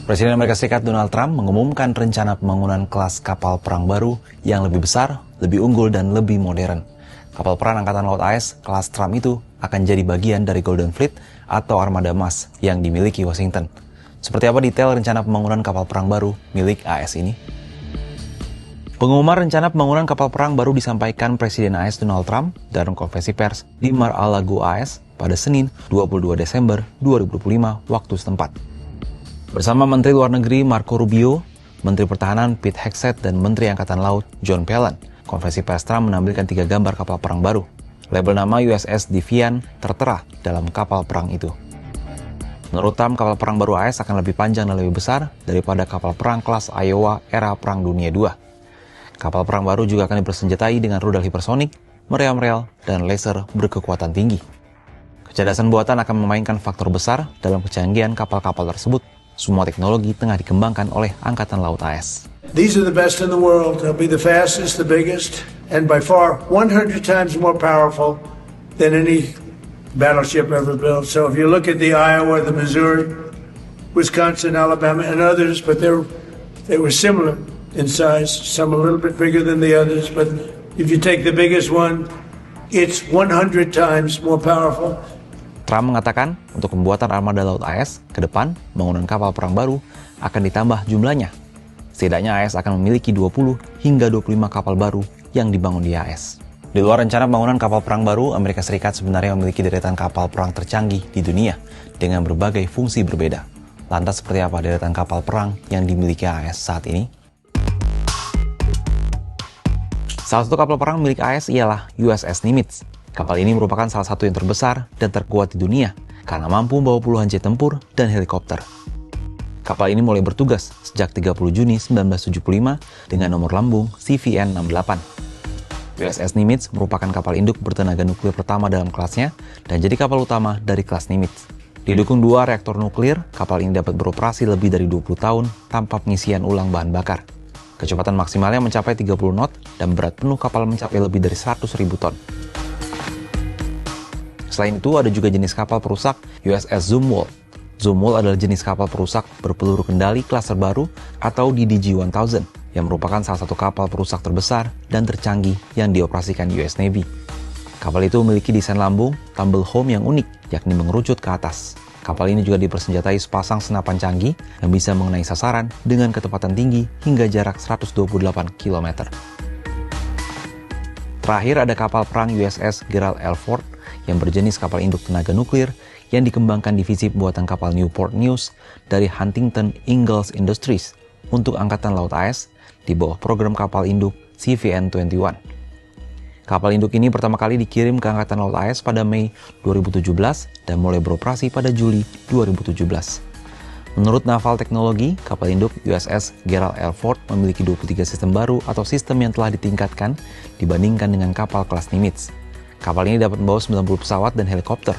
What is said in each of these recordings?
Presiden Amerika Serikat Donald Trump mengumumkan rencana pembangunan kelas kapal perang baru yang lebih besar, lebih unggul, dan lebih modern. Kapal perang Angkatan Laut AS kelas Trump itu akan jadi bagian dari Golden Fleet atau armada emas yang dimiliki Washington. Seperti apa detail rencana pembangunan kapal perang baru milik AS ini? Pengumuman rencana pembangunan kapal perang baru disampaikan Presiden AS Donald Trump dalam konferensi pers di Mar-a-Lago AS pada Senin 22 Desember 2025 waktu setempat. Bersama Menteri Luar Negeri Marco Rubio, Menteri Pertahanan Pete Hegseth, dan Menteri Angkatan Laut John Phelan, konferensi pers Trump menampilkan 3 gambar kapal perang baru. Label nama USS Defiant tertera dalam kapal perang itu. Menurut Trump, kapal perang baru AS akan lebih panjang dan lebih besar daripada kapal perang kelas Iowa era Perang Dunia II. Kapal perang baru juga akan dipersenjatai dengan rudal hipersonik, meriam rel, dan laser berkekuatan tinggi. Kecerdasan buatan akan memainkan faktor besar dalam kecanggihan kapal-kapal tersebut. Semua teknologi tengah dikembangkan oleh Angkatan Laut AS. These are the best in the world. They'll be the fastest, the biggest, and by far 100 times more powerful than any battleship ever built. So if you look at the Iowa, the Missouri, Wisconsin, Alabama, and others, but they were similar in size, some a little bit bigger than the others, but if you take the biggest one, it's 100 times more powerful. Trump mengatakan untuk pembuatan armada laut AS ke depan, bangunan kapal perang baru akan ditambah jumlahnya. Setidaknya AS akan memiliki 20 hingga 25 kapal baru yang dibangun di AS. Di luar rencana pembangunan kapal perang baru, Amerika Serikat sebenarnya memiliki deretan kapal perang tercanggih di dunia dengan berbagai fungsi berbeda. Lantas seperti apa deretan kapal perang yang dimiliki AS saat ini? Salah satu kapal perang milik AS ialah USS Nimitz. Kapal ini merupakan salah satu yang terbesar dan terkuat di dunia karena mampu membawa puluhan jet tempur dan helikopter. Kapal ini mulai bertugas sejak 30 Juni 1975 dengan nomor lambung CVN-68. USS Nimitz merupakan kapal induk bertenaga nuklir pertama dalam kelasnya dan jadi kapal utama dari kelas Nimitz. Didukung 2 reaktor nuklir, kapal ini dapat beroperasi lebih dari 20 tahun tanpa pengisian ulang bahan bakar. Kecepatan maksimalnya mencapai 30 knot dan berat penuh kapal mencapai lebih dari 100.000 ton. Selain itu, ada juga jenis kapal perusak USS Zumwalt. Zumwalt adalah jenis kapal perusak berpeluru kendali kelas terbaru atau DDG-1000 yang merupakan salah satu kapal perusak terbesar dan tercanggih yang dioperasikan US Navy. Kapal itu memiliki desain lambung tumble home yang unik, yakni mengerucut ke atas. Kapal ini juga dipersenjatai sepasang senapan canggih yang bisa mengenai sasaran dengan kecepatan tinggi hingga jarak 128 km. Terakhir ada kapal perang USS Gerald R. Ford yang berjenis kapal induk tenaga nuklir yang dikembangkan divisi buatan kapal Newport News dari Huntington Ingalls Industries untuk Angkatan Laut AS di bawah program kapal induk CVN-21. Kapal induk ini pertama kali dikirim ke Angkatan Laut AS pada Mei 2017 dan mulai beroperasi pada Juli 2017. Menurut Naval Teknologi, kapal induk USS Gerald R. Ford memiliki 23 sistem baru atau sistem yang telah ditingkatkan dibandingkan dengan kapal kelas Nimitz. Kapal ini dapat membawa 90 pesawat dan helikopter.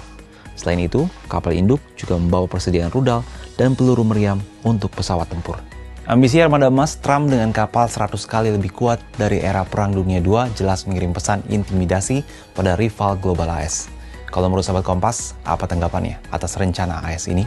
Selain itu, kapal induk juga membawa persediaan rudal dan peluru meriam untuk pesawat tempur. Ambisi armada emas Trump dengan kapal 100 kali lebih kuat dari era Perang Dunia II jelas mengirim pesan intimidasi pada rival global AS. Kalau menurut sahabat Kompas, apa tanggapannya atas rencana AS ini?